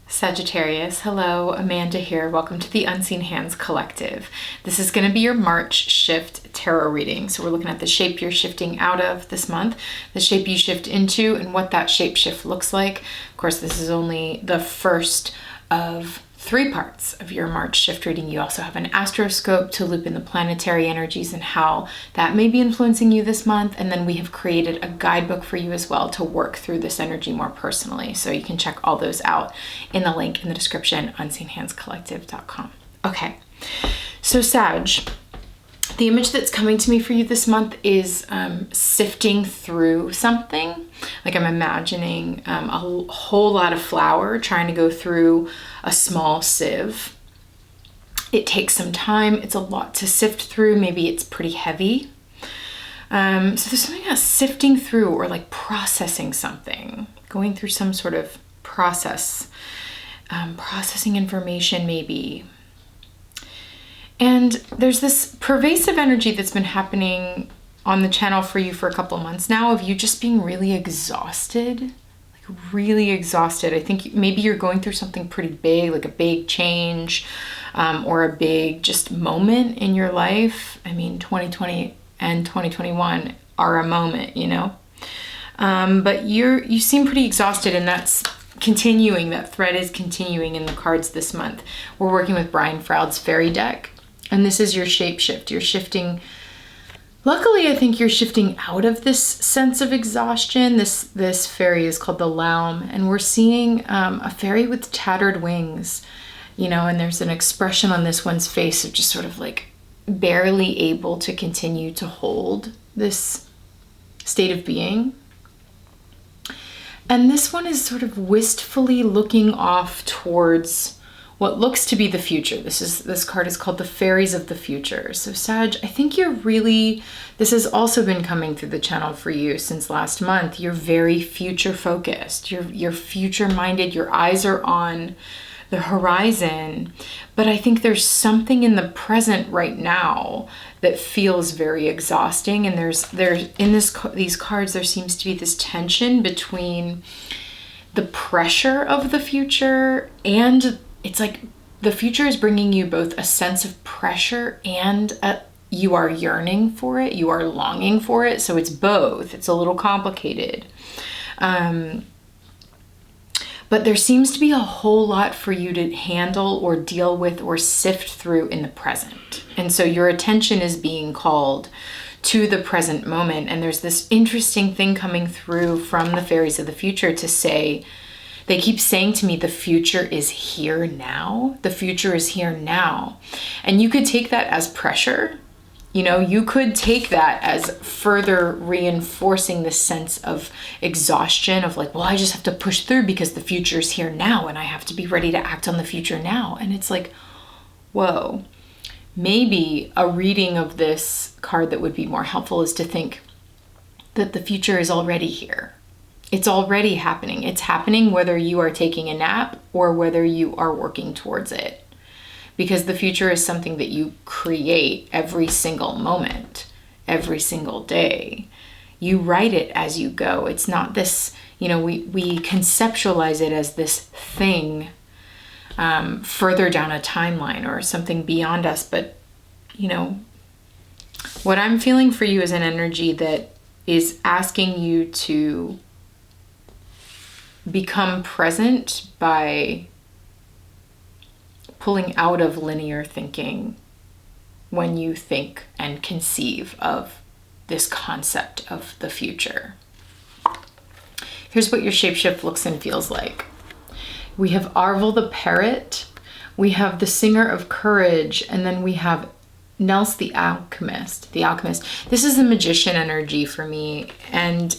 Sagittarius, hello, Amanda here. Welcome to the Unseen Hands Collective. This is going to be your March shift tarot reading. So we're looking at the shape you're shifting out of this month, the shape you shift into, and what that shape shift looks like. Of course, this is only the first of 3 parts of your March shift reading. You also have an astroscope to loop in the planetary energies and how that may be influencing you this month. And then we have created a guidebook for you as well to work through this energy more personally. So you can check all those out in the link in the description, unseenhandscollective.com. Okay, so Sag, the image that's coming to me for you this month is sifting through something. Like I'm imagining a whole lot of flour trying to go through a small sieve. It takes some time. It's a lot to sift through. Maybe it's pretty heavy. So there's something about sifting through or like processing something, going through some sort of process, processing information maybe. And there's this pervasive energy that's been happening on the channel for you for a couple of months now of you just being really exhausted, like really exhausted. I think maybe you're going through something pretty big, like a big change or a big just moment in your life. I mean, 2020 and 2021 are a moment, you know? But you seem pretty exhausted, and that's continuing. That thread is continuing in the cards this month. We're working with Brian Froud's fairy deck. And this is your shape shift. You're shifting. Luckily, I think you're shifting out of this sense of exhaustion. This fairy is called the Laum, and we're seeing a fairy with tattered wings, you know, and there's an expression on this one's face of just sort of like barely able to continue to hold this state of being. And this one is sort of wistfully looking off towards what looks to be the future. This card is called the Fairies of the Future. So Sag, I think this has also been coming through the channel for you since last month. You're very future focused. You're future minded. Your eyes are on the horizon. But I think there's something in the present right now that feels very exhausting. And there's in these cards, there seems to be this tension between the pressure of the future, and it's like the future is bringing you both a sense of pressure and you are yearning for it, you are longing for it. So it's both. It's a little complicated. But there seems to be a whole lot for you to handle or deal with or sift through in the present. And so your attention is being called to the present moment. And there's this interesting thing coming through from the Fairies of the Future to say, they keep saying to me, the future is here now. The future is here now. And you could take that as pressure. You know, you could take that as further reinforcing the sense of exhaustion of like, well, I just have to push through because the future is here now and I have to be ready to act on the future now. And it's like, whoa, maybe a reading of this card that would be more helpful is to think that the future is already here. It's already happening. It's happening whether you are taking a nap or whether you are working towards it. Because the future is something that you create every single moment, every single day. You write it as you go. It's not this, you know, we conceptualize it as this thing further down a timeline or something beyond us. But, you know, what I'm feeling for you is an energy that is asking you to become present by pulling out of linear thinking when you think and conceive of this concept of the future. Here's what your shapeshift looks and feels like. We have Arvel the Parrot, we have the Singer of Courage, and then we have Nels the Alchemist. This is the Magician energy for me, and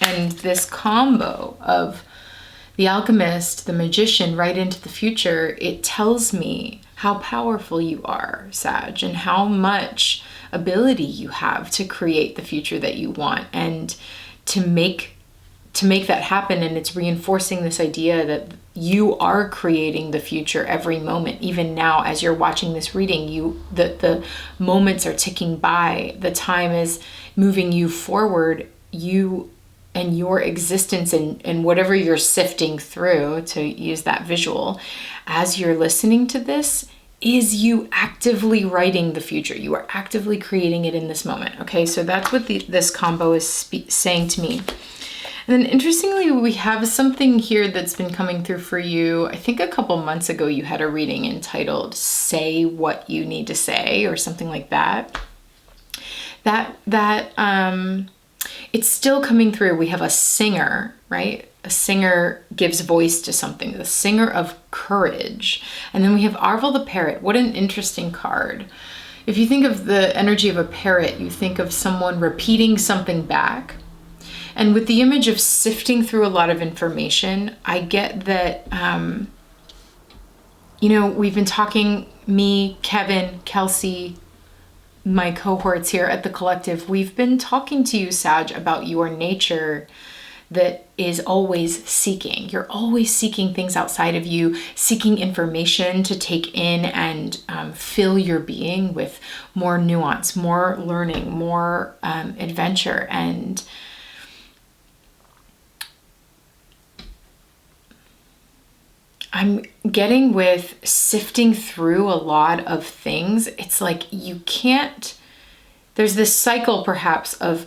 this combo of the Alchemist, the Magician, right into the future, it tells me how powerful you are, Sag, and how much ability you have to create the future that you want and to make that happen. And it's reinforcing this idea that you are creating the future every moment. Even now, as you're watching this reading, the moments are ticking by. The time is moving you forward. You and your existence and whatever you're sifting through, to use that visual, as you're listening to this, is you actively writing the future. You are actively creating it in this moment. Okay, so that's what this combo is saying to me. And then interestingly, we have something here that's been coming through for you. I think a couple months ago, you had a reading entitled Say What You Need to Say, or something like that. It's still coming through. We have a singer, right? A singer gives voice to something, the singer of courage. And then we have Arvel the parrot. What an interesting card. If you think of the energy of a parrot, you think of someone repeating something back. And with the image of sifting through a lot of information, I get that, we've been talking, me, Kevin, Kelsey, my cohorts here at the collective, we've been talking to you, Sag, about your nature that is always seeking. You're always seeking things outside of you, seeking information to take in and fill your being with more nuance, more learning, more adventure. And I'm getting with sifting through a lot of things. It's like there's this cycle perhaps of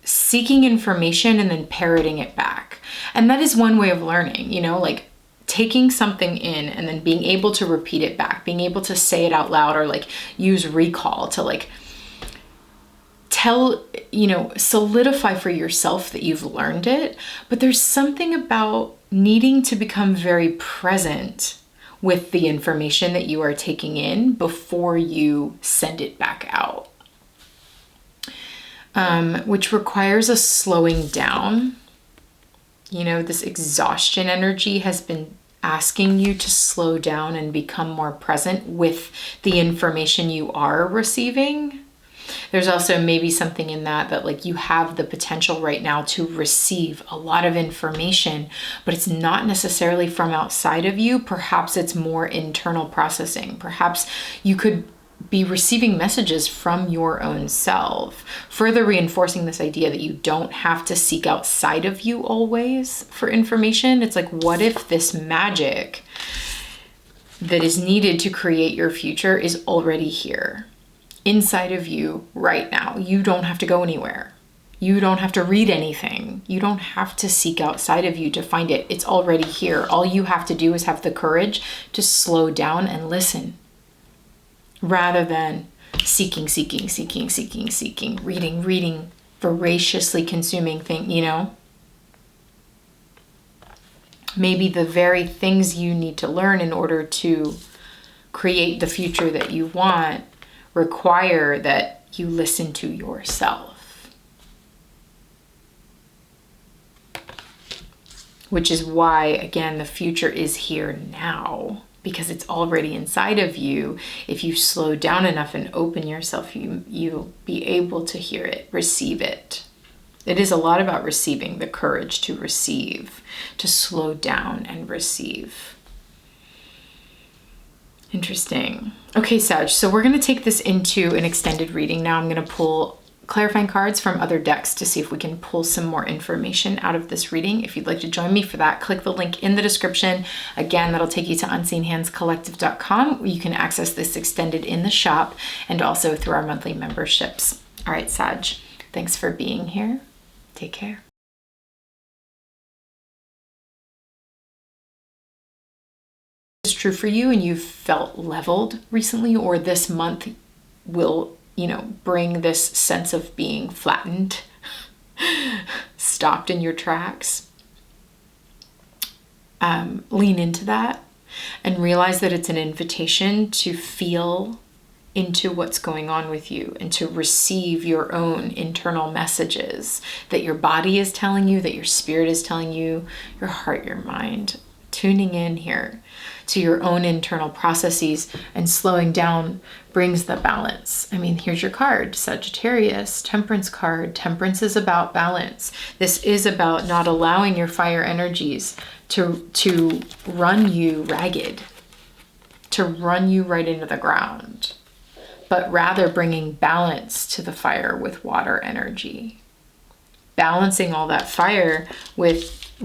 seeking information and then parroting it back. And that is one way of learning, like taking something in and then being able to repeat it back, being able to say it out loud, or like use recall to like solidify for yourself that you've learned it. But there's something about needing to become very present with the information that you are taking in before you send it back out, which requires a slowing down. This exhaustion energy has been asking you to slow down and become more present with the information you are receiving. There's also maybe something in that like you have the potential right now to receive a lot of information, but it's not necessarily from outside of you. Perhaps it's more internal processing. Perhaps you could be receiving messages from your own self, further reinforcing this idea that you don't have to seek outside of you always for information. It's like, what if this magic that is needed to create your future is already here? Inside of you right now. You don't have to go anywhere. You don't have to read anything. You don't have to seek outside of you to find it. It's already here. All you have to do is have the courage to slow down and listen, rather than seeking, reading, voraciously consuming maybe the very things you need to learn in order to create the future that you want require that you listen to yourself. Which is why, again, the future is here now, because it's already inside of you. If you slow down enough and open yourself, you'll be able to hear it, receive it. It is a lot about receiving, the courage to receive, to slow down and receive. Interesting. Okay, Sag, so we're going to take this into an extended reading now. I'm going to pull clarifying cards from other decks to see if we can pull some more information out of this reading. If you'd like to join me for that, click the link in the description. Again, that'll take you to unseenhandscollective.com, where you can access this extended in the shop and also through our monthly memberships. All right, Sag, thanks for being here. Take care. Is true for you and you've felt leveled recently, or this month will, bring this sense of being flattened, stopped in your tracks, lean into that and realize that it's an invitation to feel into what's going on with you and to receive your own internal messages that your body is telling you, that your spirit is telling you, your heart, your mind. Tuning in here to your own internal processes and slowing down brings the balance. I mean, here's your card, Sagittarius, Temperance card. Temperance is about balance. This is about not allowing your fire energies to run you ragged, to run you right into the ground, but rather bringing balance to the fire with water energy. balancing all that fire with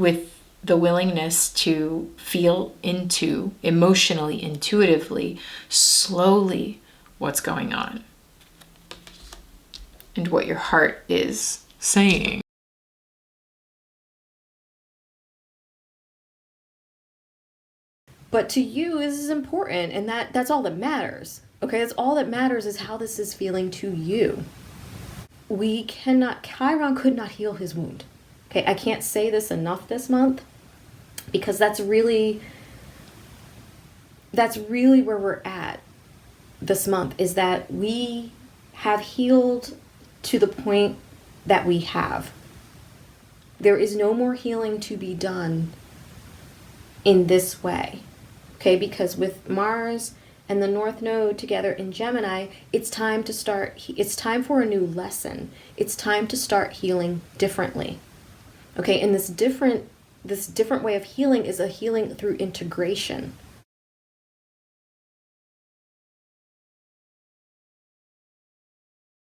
the willingness to feel into, emotionally, intuitively, slowly, what's going on and what your heart is saying. But to you, this is important, and that's all that matters. Okay, that's all that matters, is how this is feeling to you. Chiron could not heal his wound. Okay, I can't say this enough this month, because that's really where we're at this month, is that we have healed to the point that we have. There is no more healing to be done in this way. Okay, because with Mars and the North Node together in Gemini, it's time for a new lesson. It's time to start healing differently. Okay, and this different way of healing is a healing through integration.